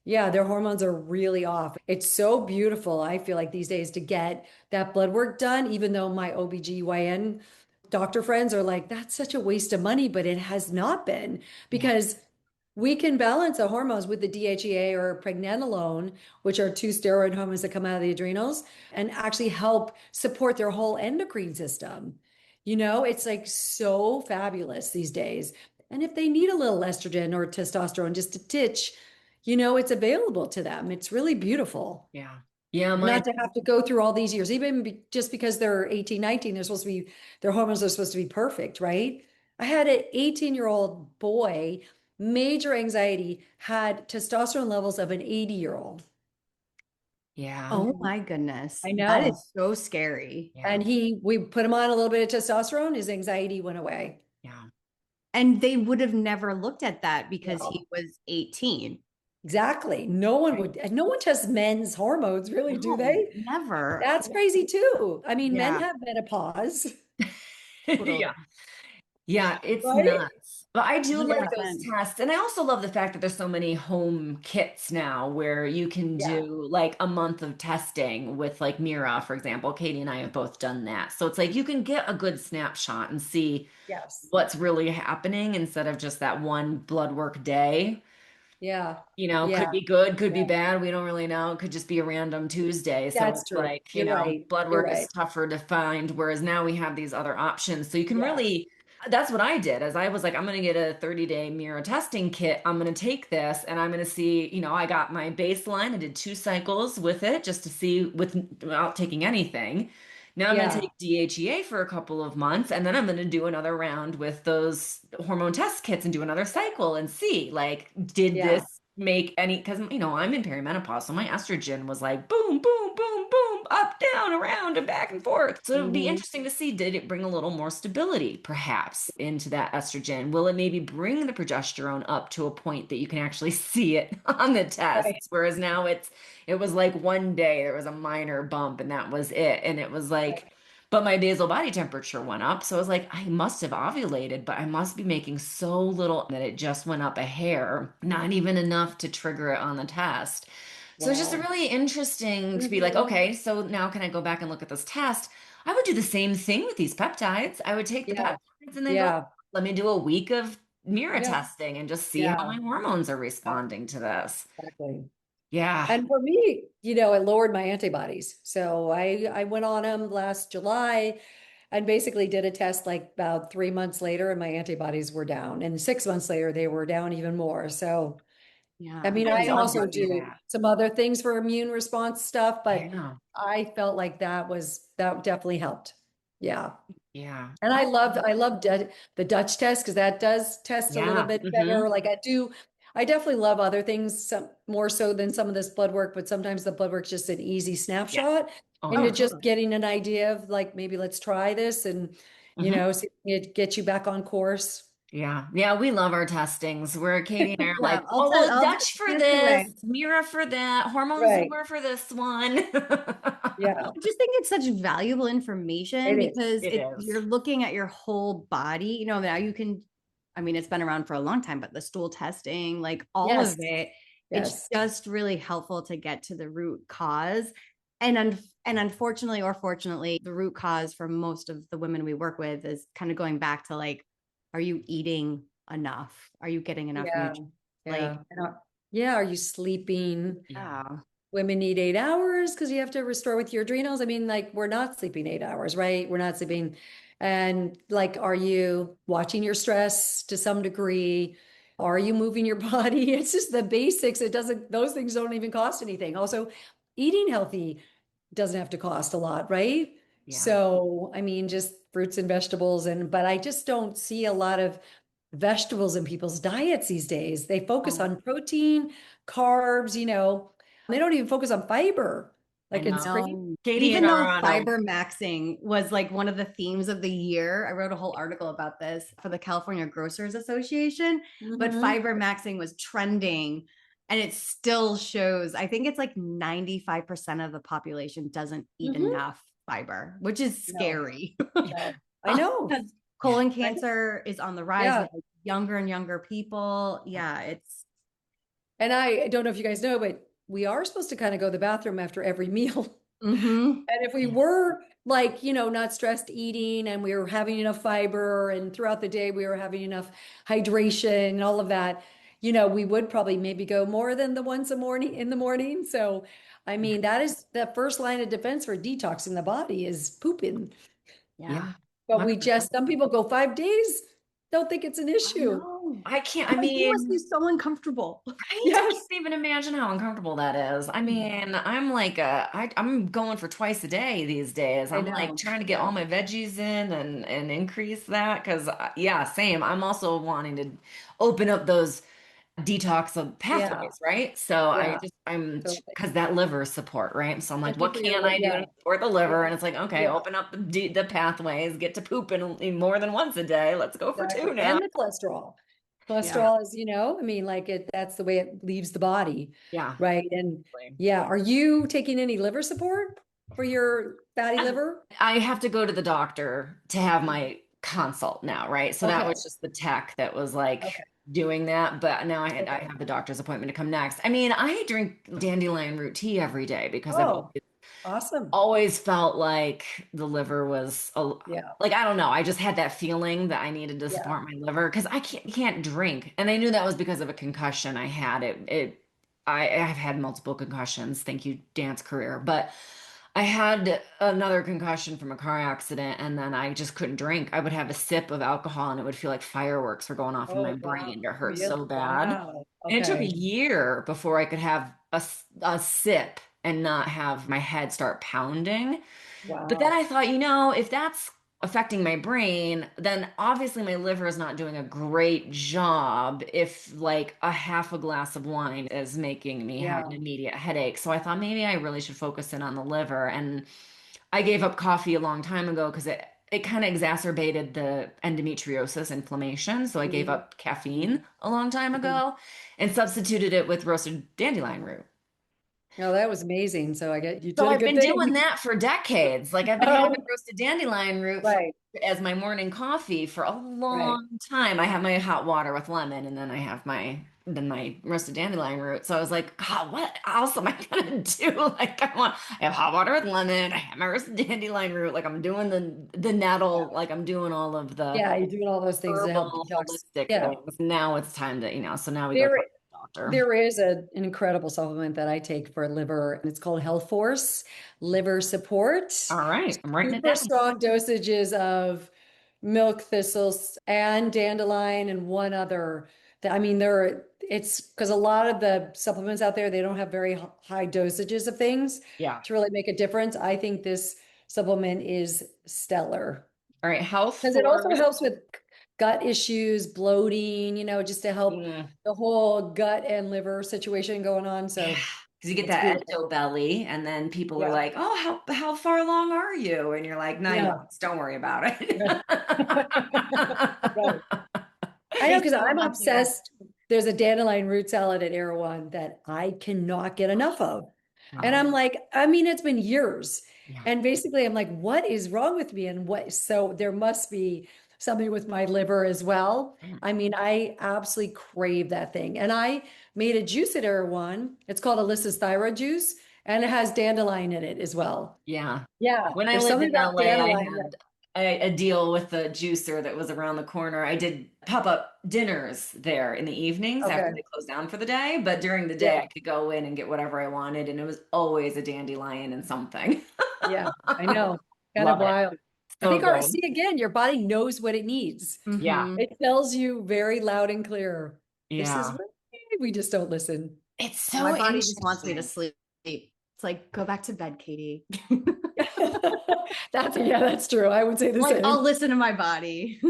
their hormones are really off. It's so beautiful, I feel like these days, to get that blood work done, even though my OBGYN doctor friends are like, that's such a waste of money, but it has not been, because we can balance the hormones with the DHEA or pregnenolone, which are two steroid hormones that come out of the adrenals, and actually help support their whole endocrine system. It's like so fabulous these days. And if they need a little estrogen or testosterone, just a titch, it's available to them. It's really beautiful. Yeah. Yeah. Not to have to go through all these years, even just because they're 18, 19, their hormones are supposed to be perfect, right? I had an 18-year-old boy, major anxiety, had testosterone levels of an 80-year-old. Yeah. Oh my goodness. I know. That is so scary. Yeah. And we put him on a little bit of testosterone, his anxiety went away. Yeah. And they would have never looked at that because he was 18. Exactly. No one tests men's hormones, really, do they? Never. That's crazy too. I mean, men have menopause. Yeah. Yeah, it's Right? nuts. But I do like 100%. those tests. And I also love the fact that there's so many home kits now where you can do like a month of testing with like Mira, for example. Katie and I have both done that. So it's like you can get a good snapshot and see what's really happening instead of just that one blood work day. Yeah. Could be good, could be bad. We don't really know. It could just be a random Tuesday. So That's it's true. like, You're right. blood You're work is right. tougher to find, whereas now we have these other options. So you can really, that's what I did, as I was like, I'm going to get a 30-day Mira testing kit. I'm going to take this and I'm going to see, I got my baseline. I did 2 cycles with it just to see without taking anything. Now I'm going to take DHEA for a couple of months, and then I'm going to do another round with those hormone test kits and do another cycle and see, like, did this make any, because, I'm in perimenopause, so my estrogen was like boom, boom, boom, boom, up, down, around, and back and forth. So it would be interesting to see, did it bring a little more stability, perhaps, into that estrogen? Will it maybe bring the progesterone up to a point that you can actually see it on the tests? Whereas now it was like one day there was a minor bump and that was it. And it was like, but my basal body temperature went up. So I was like, I must have ovulated, but I must be making so little that it just went up a hair, not even enough to trigger it on the test. So it's just really interesting to be like, okay, so now can I go back and look at this test? I would do the same thing with these peptides. I would take the peptides and then go, let me do a week of Mira testing and just see how my hormones are responding to this. Exactly. Yeah. And for me, it lowered my antibodies. So I went on them last July and basically did a test like about 3 months later, and my antibodies were down. And 6 months later, they were down even more. So, I mean, I also do some other things for immune response stuff, but I felt like that definitely helped. Yeah. Yeah. And I loved the Dutch test, because that does test a little bit better. Like I definitely love other things, more so than some of this blood work, but sometimes the blood work's just an easy snapshot into just getting an idea of like, maybe let's try this and, see if it gets you back on course. Yeah. Yeah. We love our testings. We're Katie and I are like, I'll Dutch for this, Mira for that, hormones more for this one. I just think it's such valuable information because you're looking at your whole body. Now you can, it's been around for a long time, but the stool testing, like all of it, it's just really helpful to get to the root cause. And unfortunately or fortunately, the root cause for most of the women we work with is kind of going back to like, are you eating enough? Are you getting enough nutrients? Are you sleeping? Yeah. Women need 8 hours because you have to restore with your adrenals. I mean, like, we're not sleeping 8 hours, right? We're not sleeping. And like, are you watching your stress to some degree? Are you moving your body? It's just the basics. Those things don't even cost anything. Also, eating healthy doesn't have to cost a lot, right? Yeah. So, I mean, just fruits and vegetables, but I just don't see a lot of vegetables in people's diets these days. They focus on protein, carbs, they don't even focus on fiber. Like, it's crazy. Even though fiber maxing was like one of the themes of the year, I wrote a whole article about this for the California Grocers Association, but fiber maxing was trending. And it still shows, I think it's like 95% of the population doesn't eat enough fiber, which is scary. I know. Because colon cancer is on the rise with like younger and younger people. And I don't know if you guys know, but we are supposed to kind of go to the bathroom after every meal. And if we were like, not stressed eating and we were having enough fiber and throughout the day we were having enough hydration and all of that, we would probably maybe go more than the once in the morning. So, I mean, that is the first line of defense for detoxing the body is pooping. Yeah. But some people go 5 days, don't think it's an issue. I can't, I mean, it must be so uncomfortable. Right? Yes. I can't even imagine how uncomfortable that is. I mean, I'm like I'm going for twice a day these days. I'm like trying to get all my veggies in and increase that because yeah, same. I'm also wanting to open up those detox of pathways, right? So I'm because that liver support, right? So I'm like, what can I do to support the liver? And it's like, okay, open up the pathways, get to pooping more than once a day. Let's go for 2 now. And the cholesterol. Cholesterol is, I mean, like that's the way it leaves the body. Yeah. Right. And are you taking any liver support for your fatty liver? I have to go to the doctor to have my consult now, right? So that was just the tech that was like doing that. But now I have the doctor's appointment to come next. I mean, I drink dandelion root tea every day because I've always felt like the liver was like, I don't know. I just had that feeling that I needed to support my liver because I can't drink. And I knew that was because of a concussion I had. I've had multiple concussions. Thank you, dance career. But I had another concussion from a car accident, and then I just couldn't drink. I would have a sip of alcohol, and it would feel like fireworks were going off in my brain. It hurt so bad. And it took a year before I could have a sip and not have my head start pounding. But then I thought, if that's affecting my brain, then obviously my liver is not doing a great job if like a half a glass of wine is making me have an immediate headache. So I thought maybe I really should focus in on the liver. And I gave up coffee a long time ago because it kind of exacerbated the endometriosis inflammation. So I gave up caffeine a long time ago and substituted it with roasted dandelion root. Oh, that was amazing. So I've been doing that for decades. Like I've been having roasted dandelion root as my morning coffee for a long time. I have my hot water with lemon, and then I have my roasted dandelion root. So I was like, God, what else am I gonna do? Like I have hot water with lemon. I have my roasted dandelion root. Like I'm doing the nettle. Like I'm doing all of the you're doing all those things to help holistic things. Now it's time to So now we go. There is an incredible supplement that I take for liver, and it's called Health Force Liver Support. All right, I'm writing it down. Strong dosages of milk thistles and dandelion and one other. I mean, it's because a lot of the supplements out there, they don't have very high dosages of things to really make a difference. I think this supplement is stellar. All right, Health because it also helps with gut issues, bloating, just to help the whole gut and liver situation going on. So because you get that endo belly, and then people are like, "Oh, how far along are you?" And you're like, 9 months. Don't worry about it. I know because I'm obsessed. There's a dandelion root salad at Erewhon that I cannot get enough of. And I'm like, I mean, it's been years. And basically I'm like, what is wrong with me? And so there must be something with my liver as well. I mean, I absolutely crave that thing. And I made a juice at Erewhon. It's called Elissa's thyroid juice, and it has dandelion in it as well. Yeah. Yeah. When I lived in LA, I had a deal with the juicer that was around the corner. I did pop-up dinners there in the evenings after they closed down for the day. But during the day, I could go in and get whatever I wanted. And it was always a dandelion and something. Yeah, I know. Kind of wild. I think again, your body knows what it needs. Yeah. It tells you very loud and clear. Yeah. This is what we just don't listen. It's so my body just wants me to sleep. It's like, go back to bed, Katie. That's true. I would say the same. I'll listen to my body.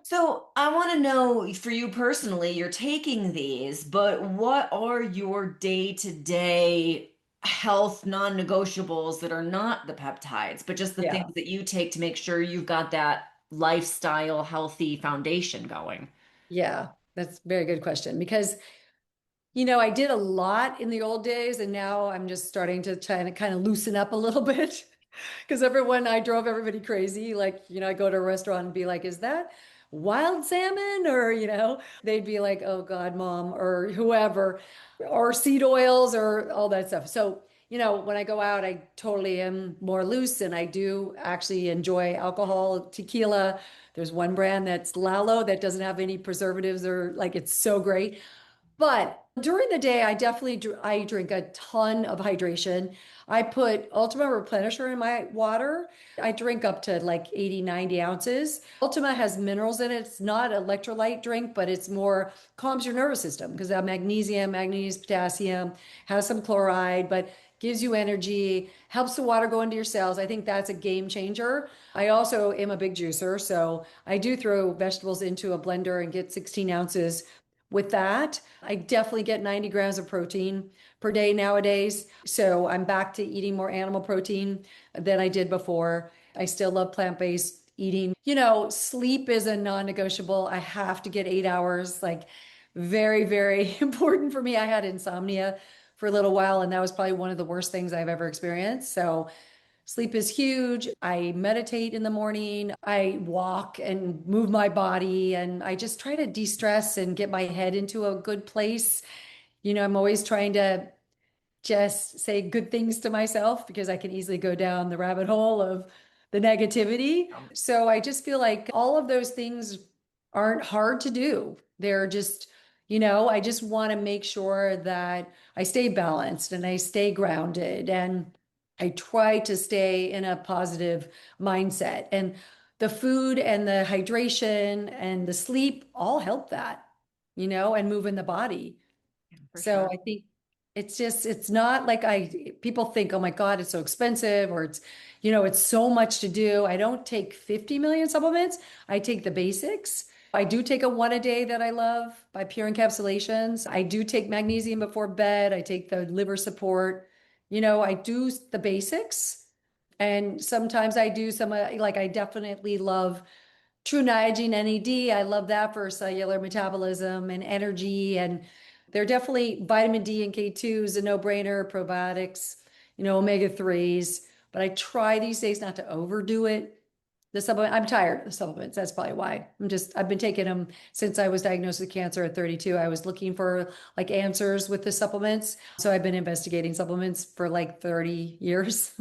So I want to know, for you personally, you're taking these, but what are your day-to-day health non-negotiables that are not the peptides, but just the things that you take to make sure you've got that lifestyle healthy foundation going? Yeah, that's a very good question because I did a lot in the old days, and now I'm just starting to try to kind of loosen up a little bit because I drove everybody crazy. Like, I go to a restaurant and be like, is that wild salmon? Or, they'd be like, oh God, mom, or whoever, or seed oils or all that stuff. So when I go out, I totally am more loose and I do actually enjoy alcohol, tequila. There's one brand that's Lalo that doesn't have any preservatives or like it's so great. But during the day, I definitely I drink a ton of hydration. I put Ultima Replenisher in my water. I drink up to like 80, 90 ounces. Ultima has minerals in it. It's not an electrolyte drink, but it's more calms your nervous system because it has magnesium, manganese, potassium, has some chloride, but gives you energy, helps the water go into your cells. I think that's a game changer. I also am a big juicer, so I do throw vegetables into a blender and get 16 ounces with that. I definitely get 90 grams of protein per day nowadays. So I'm back to eating more animal protein than I did before. I still love plant-based eating. Sleep is a non-negotiable. I have to get 8 hours, like very, very important for me. I had insomnia for a little while, and that was probably one of the worst things I've ever experienced. So sleep is huge. I meditate in the morning. I walk and move my body, and I just try to de-stress and get my head into a good place. I'm always trying to just say good things to myself because I can easily go down the rabbit hole of the negativity. So I just feel like all of those things aren't hard to do. They're just, I just want to make sure that I stay balanced and I stay grounded and I try to stay in a positive mindset. And the food and the hydration and the sleep all help that, and moving the body. So I think it's not like people think, oh my God, it's so expensive or it's so much to do. I don't take 50 million supplements. I take the basics. I do take a one a day that I love by Pure Encapsulations. I do take magnesium before bed. I take the liver support. I do the basics. And sometimes I do some, like I definitely love True Niagen NAD. I love that for cellular metabolism and energy. And they're definitely vitamin D and K2 is a no-brainer, probiotics, omega-3s. But I try these days not to overdo it. The supplement, I'm tired of the supplements. That's probably why. I've been taking them since I was diagnosed with cancer at 32. I was looking for like answers with the supplements. So I've been investigating supplements for like 30 years.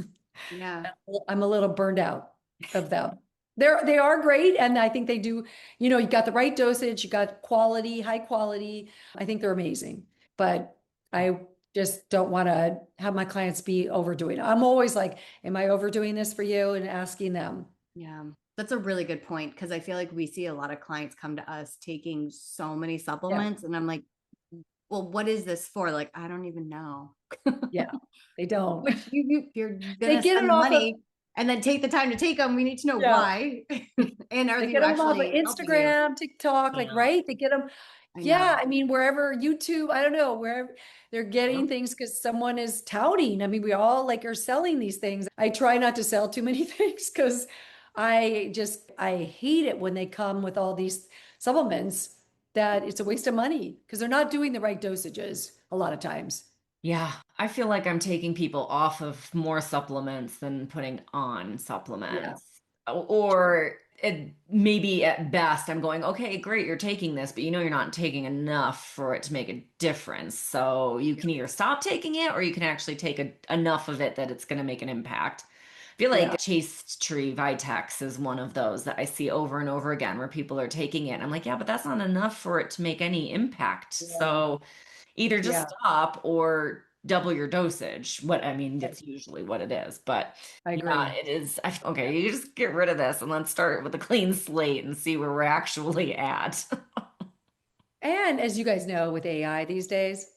Yeah. I'm a little burned out of them. They are great. And I think they do, you got the right dosage, you got quality, high quality. I think they're amazing. But I just don't want to have my clients be overdoing it. I'm always like, am I overdoing this for you? And asking them. Yeah, that's a really good point because I feel like we see a lot of clients come to us taking so many supplements, and I'm like, well, what is this for? Like, I don't even know. Yeah, they don't. Which you're They gonna get spend it off money of, and then take the time to take them. We need to know yeah. why. And are They you get them off of actually helping you? Instagram, TikTok, like, right? They get them. I Yeah, know. I mean, wherever YouTube, I don't know, wherever they're getting Yep. things because someone is touting. I mean, we all like are selling these things. I try not to sell too many things because I hate it when they come with all these supplements that it's a waste of money because they're not doing the right dosages a lot of times. Yeah, I feel like I'm taking people off of more supplements than putting on Yeah, supplements. true. Or maybe at best, I'm going, okay, great, you're taking this, but you're not taking enough for it to make a difference. So you can either stop taking it or you can actually take enough of it that it's going to make an impact. I feel like Yeah, Chase Tree Vitex is one of those that I see over and over again where people are taking it. I'm like, yeah, but that's not enough for it to make any impact. yeah, So either yeah. just stop or double your dosage. I mean, that's usually what it is. But I yeah, agree. it is. Okay, you just get rid of this and let's start with a clean slate and see where we're actually at. And as you guys know, with AI these days,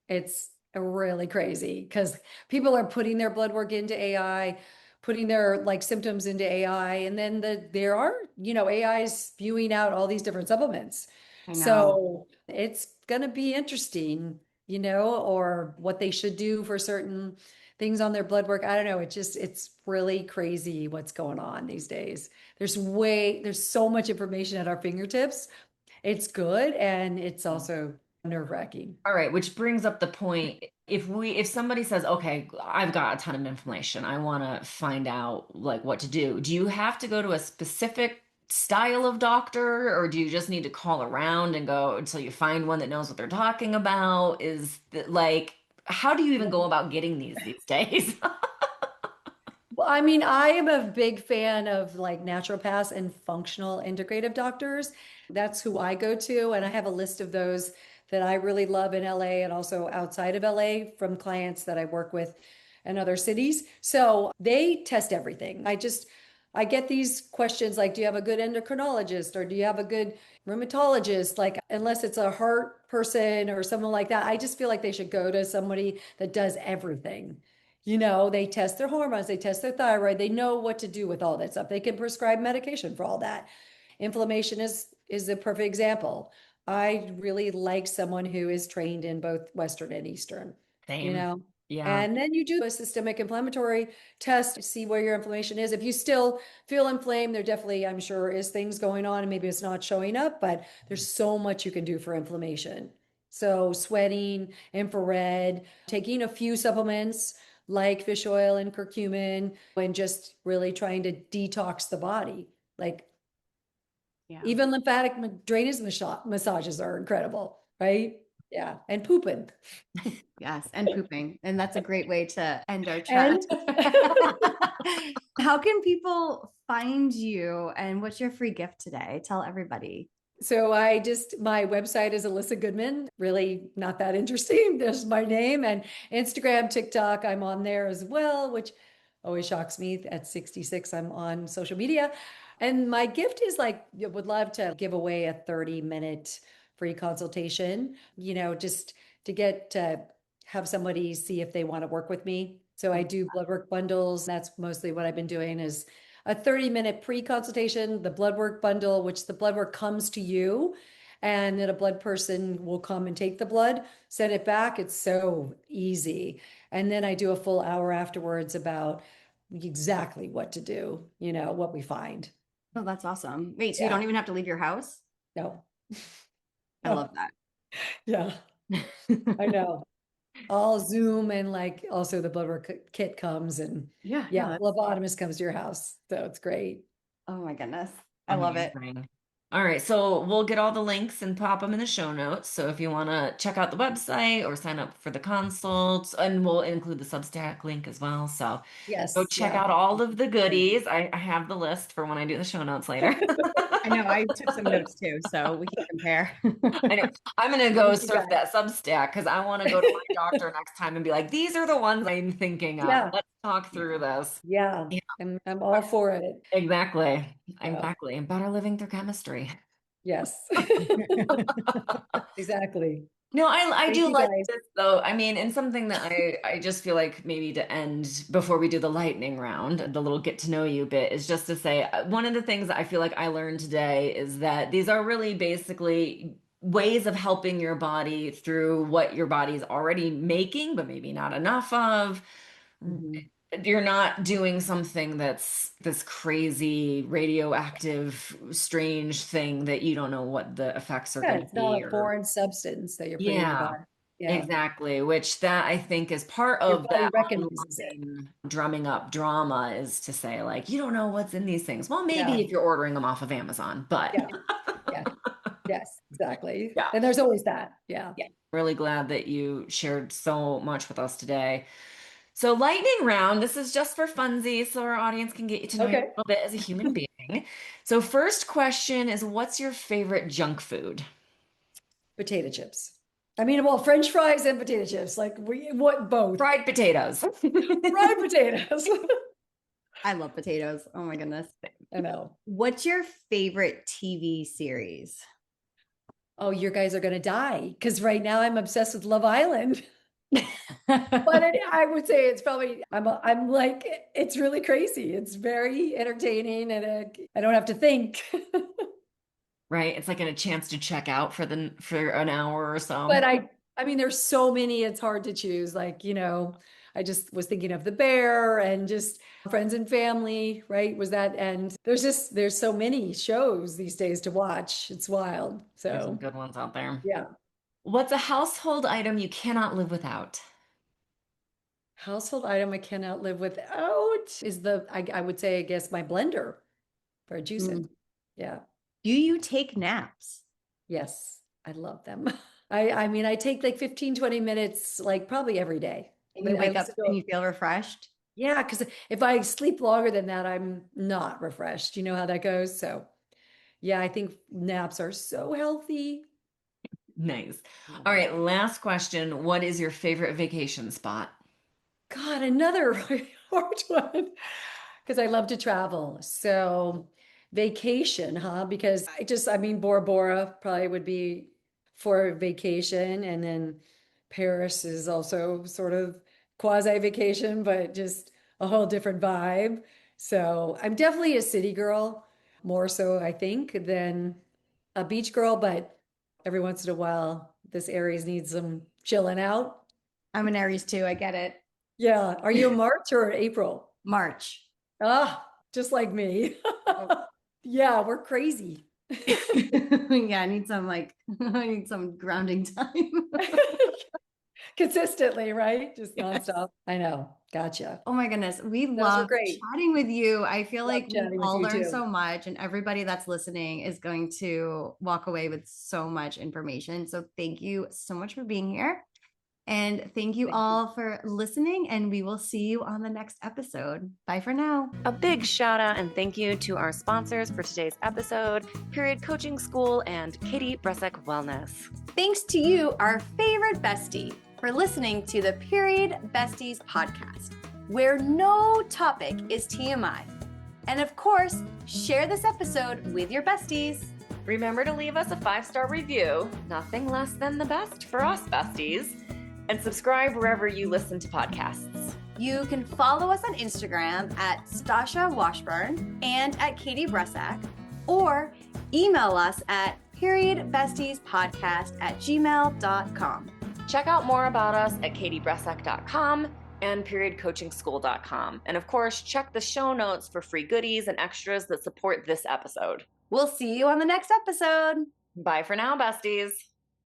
it's really crazy because people are putting their blood work into AI, putting their like symptoms into AI, and then there are, AIs spewing out all these different supplements. I know. So it's gonna be interesting, or what they should do for certain things on their blood work. I don't know. It's really crazy what's going on these days. There's so much information at our fingertips. It's good and it's also nerve-wracking. All right, which brings up the point. If somebody says, okay, I've got a ton of information, I want to find out like what to do. Do you have to go to a specific style of doctor, or do you just need to call around and go until you find one that knows what they're talking about? Is that like how do you even go about getting these days? Well, I mean, I am a big fan of like naturopaths and functional integrative doctors. That's who I go to. And I have a list of those that I really love in LA and also outside of LA from clients that I work with in other cities. So they test everything. I get these questions like, do you have a good endocrinologist or do you have a good rheumatologist? Like, unless it's a heart person or someone like that, I just feel like they should go to somebody that does everything. They test their hormones, they test their thyroid, they know what to do with all that stuff. They can prescribe medication for all that. Inflammation is a perfect example. I really like someone who is trained in both Western and Eastern, you Same. know. Yeah. And then you do a systemic inflammatory test to see where your inflammation is. If you still feel inflamed, there definitely, I'm sure, is things going on and maybe it's not showing up, but there's so much you can do for inflammation. So sweating, infrared, taking a few supplements like fish oil and curcumin, and just really trying to detox the body. Like even lymphatic drainage massages are incredible, right? Yeah. And pooping. Yes. And pooping. And that's a great way to end our chat. How can people find you and what's your free gift today? Tell everybody. So my website is Elissa Goodman, really not that interesting. There's my name, and Instagram, TikTok, I'm on there as well, which always shocks me. At 66, I'm on social media. And my gift is like, would love to give away a 30-minute free consultation, just to get to have somebody see if they want to work with me. So I do blood work bundles. That's mostly what I've been doing is a 30-minute pre-consultation, the blood work bundle, which the blood work comes to you, and then a blood person will come and take the blood, send it back. It's so easy. And then I do a full hour afterwards about exactly what to do, what we find. Oh, that's awesome. Wait, so you don't even have to leave your house? No. I love that. Yeah. I know. All Zoom and like also the blood work kit comes and phlebotomist comes to your house. So it's great. Oh my goodness. I love it. All right, so we'll get all the links and pop them in the show notes. So if you want to check out the website or sign up for the consults, and we'll include the Substack link as well. So yes, go check out all of the goodies. I have the list for when I do the show notes later. I know, I took some notes too, so we can compare. I know. I'm going to go surf that Substack because I want to go to my doctor next time and be like, these are the ones I'm thinking of. Yeah. Let's talk through this. Yeah. I'm all for it. Exactly. Exactly. And better living through chemistry. Yes. Exactly. No, I do like this though. I mean, and something that I just feel like maybe to end before we do the lightning round, the little get to know you bit, is just to say one of the things that I feel like I learned today is that these are really basically ways of helping your body through what your body's already making, but maybe not enough of. You're not doing something that's this crazy radioactive, strange thing that you don't know what the effects are going to be. It's not a foreign substance that you're putting in your body. Yeah, exactly. Which that I think is part of that drumming up drama is to say like, you don't know what's in these things. Well, maybe if you're ordering them off of Amazon, but yes, exactly. Yeah. And there's always that. Yeah. Really glad that you shared so much with us today. So lightning round, this is just for funsies so our audience can get you to know you a little bit as a human being. So first question is, what's your favorite junk food? Potato chips. I mean, well, French fries and potato chips, like both? Fried potatoes. Fried potatoes. I love potatoes. Oh my goodness. I know. What's your favorite TV series? Oh, you guys are going to die because right now I'm obsessed with Love Island. But I would say it's probably, I'm like, it's really crazy. It's very entertaining and I don't have to think. Right. It's like a chance to check out for an hour or so. But I mean, there's so many, it's hard to choose. Like, I just was thinking of The Bear and just Friends and Family, right? And there's so many shows these days to watch. It's wild. So there's some good ones out there. Yeah. What's a household item you cannot live without? Household item I cannot live without is I would say, I guess, my blender for juicing. Yeah. Do you take naps? Yes, I love them. I mean, I take like 15, 20 minutes, like probably every day. And you wake up and you feel refreshed? Yeah, because if I sleep longer than that, I'm not refreshed. You know how that goes? So yeah, I think naps are so healthy. Nice. All right, last question. What is your favorite vacation spot? God, another hard one. Because I love to travel. So vacation, huh? Because I mean, Bora Bora probably would be for vacation. And then Paris is also sort of quasi vacation, but just a whole different vibe. So I'm definitely a city girl, more so, I think, than a beach girl. But every once in a while, this Aries needs some chilling out. I'm an Aries too. I get it. Yeah. Are you a March or April? March. Ah, just like me. Yeah, we're crazy. Yeah, I need some grounding time. Consistently, right? Just nonstop. I know. Gotcha. Oh my goodness. We love chatting with you. I feel like we all learned so much, and everybody that's listening is going to walk away with so much information. So thank you so much for being here. And thank you all for listening, and we will see you on the next episode. Bye for now. A big shout out and thank you to our sponsors for today's episode, Period Coaching School and Katie Bresek Wellness. Thanks to you, our favorite bestie, for listening to the Period Besties podcast, where no topic is TMI. And of course, share this episode with your besties. Remember to leave us a 5-star review, nothing less than the best for us besties. And subscribe wherever you listen to podcasts. You can follow us on Instagram at Stasha Washburn and at Katie Bresek, or email us at periodbestiespodcast@gmail.com. Check out more about us at katiebresek.com and periodcoachingschool.com. And of course, check the show notes for free goodies and extras that support this episode. We'll see you on the next episode. Bye for now, besties.